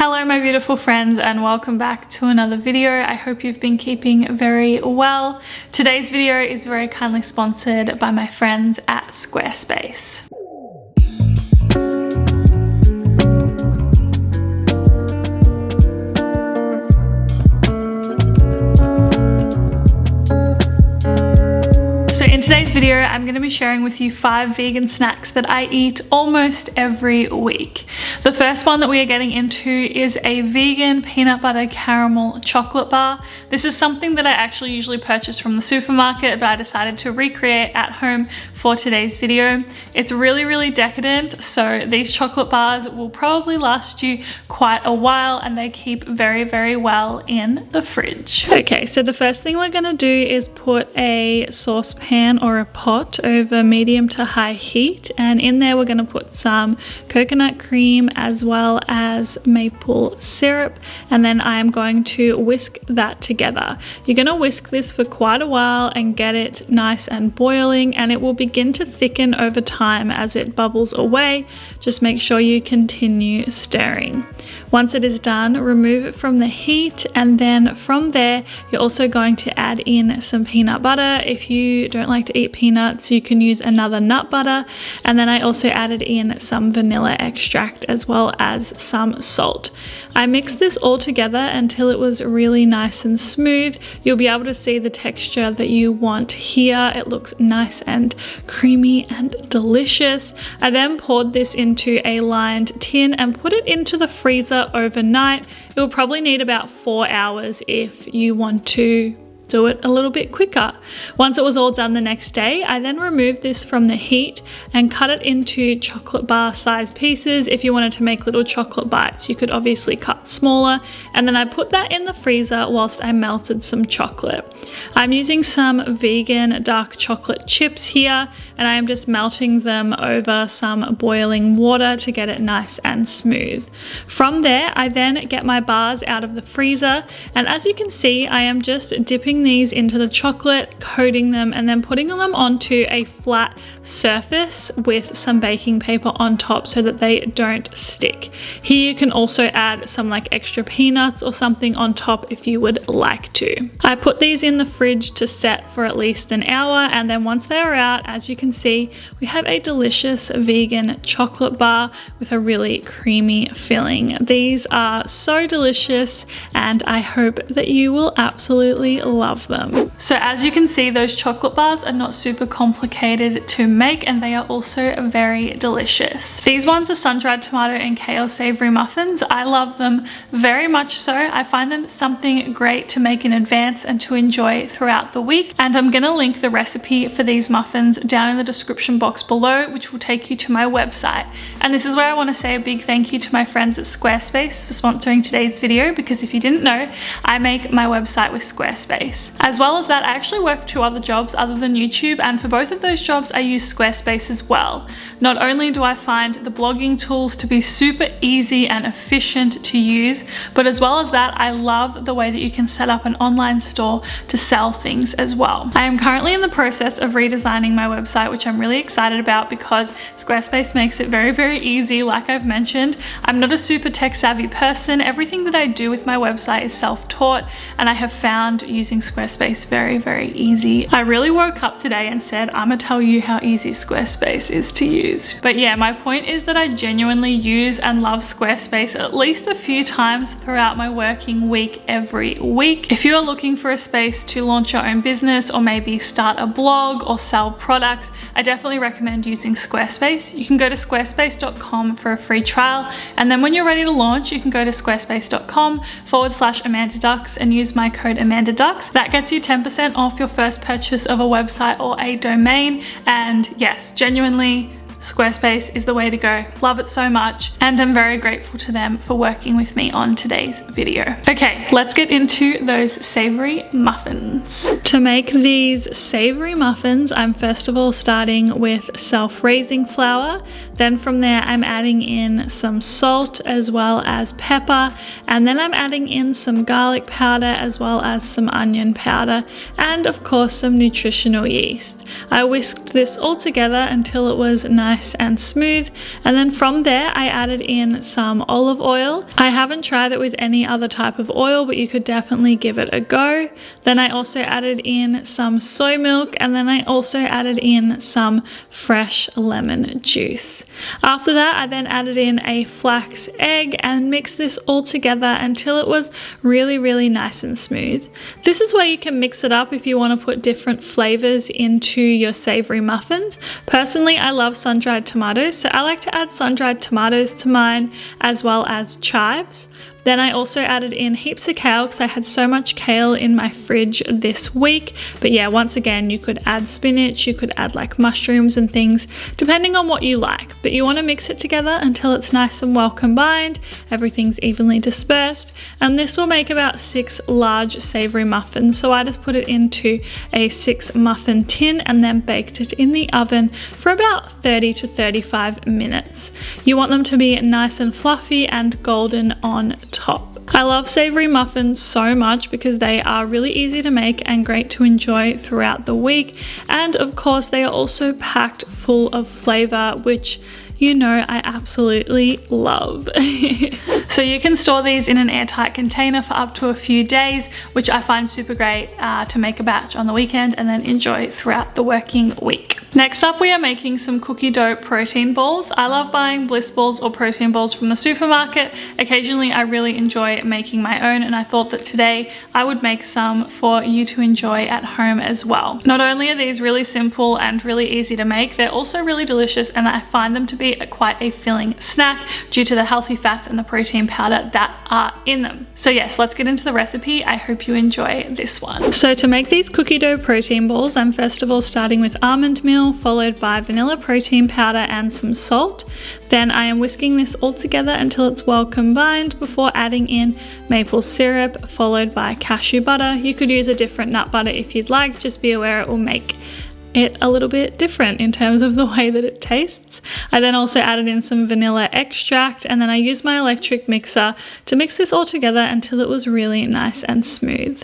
Hello my beautiful friends and welcome back to another video. I hope you've been keeping very well. Today's video is very kindly sponsored by my friends at Squarespace. So in today's video, I'm going to be sharing with you 5 vegan snacks that I eat almost every week. The first one that we are getting into is a vegan peanut butter caramel chocolate bar. This is something that I actually usually purchase from the supermarket, but I decided to recreate at home for today's video. It's really decadent, so these chocolate bars will probably last you quite a while and they keep very well in the fridge. Okay, so the first thing we're going to do is put a saucepan or a pot over medium to high heat, and in there we're going to put some coconut cream as well as maple syrup, and then I am going to whisk that together. You're going to whisk this for quite a while and get it nice and boiling, and it will begin to thicken over time as it bubbles away. Just make sure you continue stirring. Once it is done, remove it from the heat, and then from there you're also going to add in some peanut butter. If you don't like to eat peanuts, you can use another nut butter, and then I also added in some vanilla extract as well as some salt. I mixed this all together until it was really nice and smooth. You'll be able to see the texture that you want here. It looks nice and creamy and delicious. I then poured this into a lined tin and put it into the freezer overnight. It will probably need about 4 hours if you want to do it a little bit quicker. Once it was all done the next day, I then removed this from the heat and cut it into chocolate bar size pieces. If you wanted to make little chocolate bites, you could obviously cut smaller, and then I put that in the freezer whilst I melted some chocolate. I'm using some vegan dark chocolate chips here, and I am just melting them over some boiling water to get it nice and smooth. From there, I then get my bars out of the freezer, and as you can see, I am just dipping these into the chocolate, coating them, and then putting them onto a flat surface with some baking paper on top so that they don't stick. Here you can also add some like extra peanuts or something on top if you would like to. I put these in the fridge to set for at least an hour, and then once they are out, as you can see, we have a delicious vegan chocolate bar with a really creamy filling. These are so delicious and I hope that you will absolutely love them. So as you can see, those chocolate bars are not super complicated to make, and they are also very delicious. These ones are sun-dried tomato and kale savory muffins. I love them very much so. I find them something great to make in advance and to enjoy throughout the week, and I'm gonna link the recipe for these muffins down in the description box below, which will take you to my website. And this is where I want to say a big thank you to my friends at Squarespace for sponsoring today's video, because if you didn't know, I make my website with Squarespace. As well as that, I actually work 2 other jobs other than YouTube, and for both of those jobs I use Squarespace as well. Not only do I find the blogging tools to be super easy and efficient to use, but as well as that, I love the way that you can set up an online store to sell things as well. I am currently in the process of redesigning my website, which I'm really excited about because Squarespace makes it very easy. Like I've mentioned, I'm not a super tech savvy person. Everything that I do with my website is self-taught, and I have found using Squarespace very easy. I really woke up today and said, I'm gonna tell you how easy Squarespace is to use. But yeah, my point is that I genuinely use and love Squarespace at least a few times throughout my working week every week. If you are looking for a space to launch your own business or maybe start a blog or sell products, I definitely recommend using Squarespace. You can go to squarespace.com for a free trial, and then when you're ready to launch, you can go to squarespace.com/AmandaDux and use my code AmandaDux. That gets you 10% off your first purchase of a website or a domain, and yes, genuinely, Squarespace is the way to go. Love it so much, and I'm very grateful to them for working with me on today's video. Okay, let's get into those savory muffins. To make these savory muffins, I'm first of all starting with self-raising flour. Then from there, I'm adding in some salt as well as pepper, and then I'm adding in some garlic powder as well as some onion powder, and of course some nutritional yeast. I whisked this all together until it was nice nice and smooth. And then from there I added in some olive oil. I haven't tried it with any other type of oil, but you could definitely give it a go. Then I also added in some soy milk, and then I also added in some fresh lemon juice. After that, I then added in a flax egg and mixed this all together until it was really nice and smooth. This is where you can mix it up if you want to put different flavors into your savory muffins. Personally, I love sun-dried tomatoes, so I like to add sun-dried tomatoes to mine as well as chives. Then I also added in heaps of kale because I had so much kale in my fridge this week. But yeah, once again, you could add spinach, you could add like mushrooms and things, depending on what you like. But you want to mix it together until it's nice and well combined, everything's evenly dispersed. And this will make about 6 large savory muffins. So I just put it into a 6 muffin tin and then baked it in the oven for about 30 to 35 minutes. You want them to be nice and fluffy and golden on top. I love savory muffins so much because they are really easy to make and great to enjoy throughout the week. And of course, they are also packed full of flavor, which you know I absolutely love. So you can store these in an airtight container for up to a few days, which I find super great to make a batch on the weekend and then enjoy throughout the working week. Next up, we are making some cookie dough protein balls. I love buying bliss balls or protein balls from the supermarket. Occasionally, I really enjoy making my own, and I thought that today I would make some for you to enjoy at home as well. Not only are these really simple and really easy to make, they're also really delicious, and I find them to be quite a filling snack due to the healthy fats and the protein powder that are in them. So yes, let's get into the recipe. I hope you enjoy this one. So to make these cookie dough protein balls, I'm first of all starting with almond meal, followed by vanilla protein powder and some salt. Then I am whisking this all together until it's well combined before adding in maple syrup, followed by cashew butter. You could use a different nut butter if you'd like, just be aware it will make it a little bit different in terms of the way that it tastes. I then also added in some vanilla extract, and then I used my electric mixer to mix this all together until it was really nice and smooth.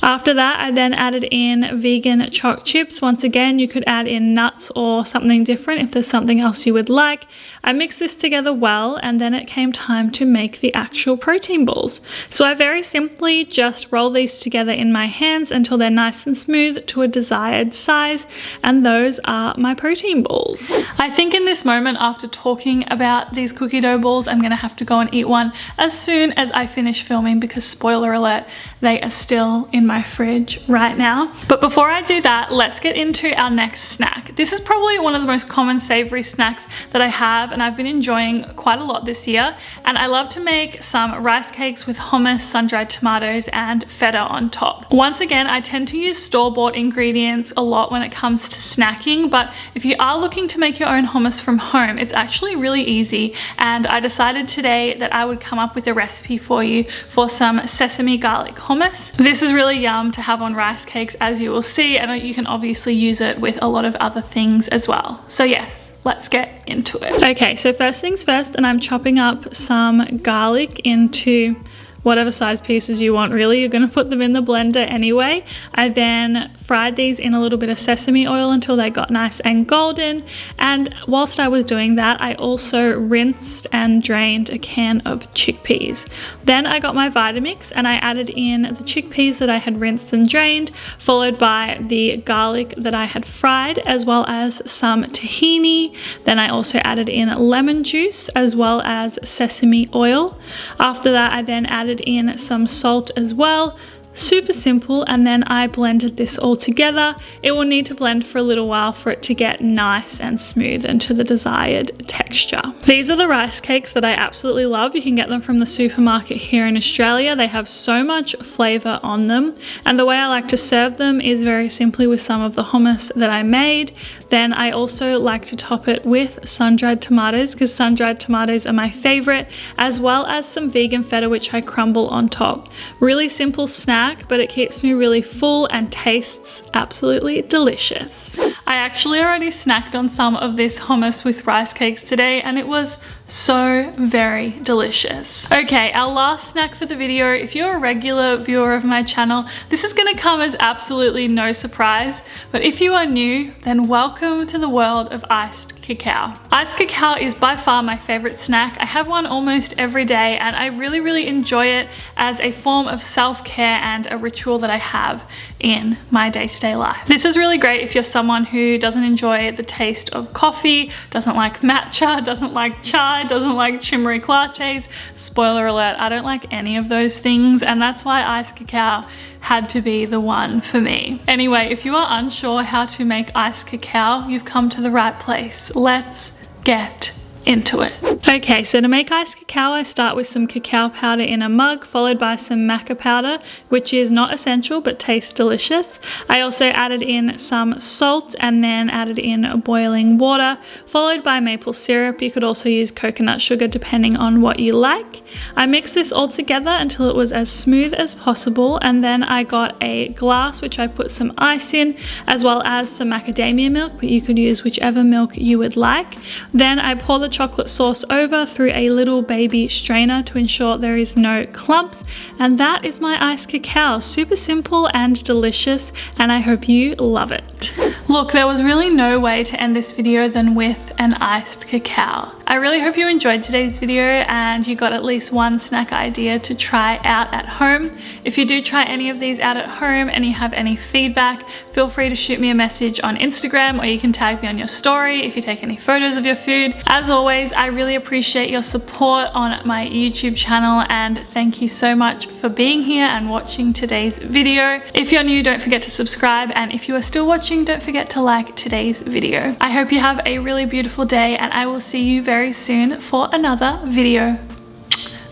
After that, I then added in vegan choc chips. Once again, you could add in nuts or something different if there's something else you would like. I mixed this together well, and then it came time to make the actual protein balls. So I very simply just roll these together in my hands until they're nice and smooth to a desired size, and those are my protein balls. I think in this moment, after talking about these cookie dough balls, I'm gonna have to go and eat one as soon as I finish filming, because spoiler alert, they are still in my fridge right now. But before I do that, let's get into our next snack. This is probably one of the most common savory snacks that I have, and I've been enjoying quite a lot this year. And I love to make some rice cakes with hummus, sun-dried tomatoes, and feta on top. Once again, I tend to use store-bought ingredients a lot when it comes to snacking, but if you are looking to make your own hummus from home, it's actually really easy. And I decided today that I would come up with a recipe for you for some sesame garlic hummus. This is really yum to have on rice cakes, as you will see, and you can obviously use it with a lot of other things as well. So yes, let's get into it. Okay, so first things first, and I'm chopping up some garlic into whatever size pieces you want, really. You're gonna put them in the blender anyway. I then fried these in a little bit of sesame oil until they got nice and golden. And whilst I was doing that, I also rinsed and drained a can of chickpeas. Then I got my Vitamix and I added in the chickpeas that I had rinsed and drained, followed by the garlic that I had fried, as well as some tahini. Then I also added in lemon juice as well as sesame oil. After that, I then added in some salt as well. Super simple, and then I blended this all together. It will need to blend for a little while for it to get nice and smooth and to the desired texture. These are the rice cakes that I absolutely love. You can get them from the supermarket here in Australia. They have so much flavor on them, and the way I like to serve them is very simply with some of the hummus that I made. Then I also like to top it with sun-dried tomatoes, because sun-dried tomatoes are my favorite, as well as some vegan feta, which I crumble on top. Really simple snack, but it keeps me really full and tastes absolutely delicious. I actually already snacked on some of this hummus with rice cakes today, and it was so very delicious. Okay, our last snack for the video. If you're a regular viewer of my channel, this is gonna come as absolutely no surprise, but if you are new, then welcome to the world of iced cacao. Iced cacao is by far my favorite snack. I have one almost every day and I really enjoy it as a form of self-care and a ritual that I have in my day-to-day life. This is really great if you're someone who doesn't enjoy the taste of coffee, doesn't like matcha, doesn't like chai, doesn't like turmeric lattes. Spoiler alert, I don't like any of those things, and that's why iced cacao had to be the one for me. Anyway, if you are unsure how to make iced cacao, you've come to the right place. Let's get into it. Okay, so to make iced cacao, I start with some cacao powder in a mug, followed by some maca powder, which is not essential but tastes delicious. I also added in some salt and then added in boiling water, followed by maple syrup. You could also use coconut sugar depending on what you like. I mixed this all together until it was as smooth as possible, and then I got a glass which I put some ice in, as well as some macadamia milk, but you could use whichever milk you would like. Then I pour the chocolate sauce over through a little baby strainer to ensure there is no clumps, and that is my iced cacao. Super simple and delicious, and I hope you love it. Look, there was really no way to end this video than with an iced cacao. I really hope you enjoyed today's video and you got at least one snack idea to try out at home. If you do try any of these out at home and you have any feedback, feel free to shoot me a message on Instagram, or you can tag me on your story if you take any photos of your food. As always, I really appreciate your support on my YouTube channel, and thank you so much for being here and watching today's video. If you're new, don't forget to subscribe, and if you are still watching, don't forget to like today's video. I hope you have a really beautiful day, and I will see you very soon for another video.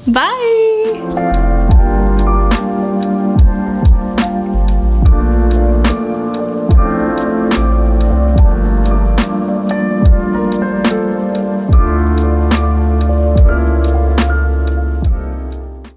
Bye!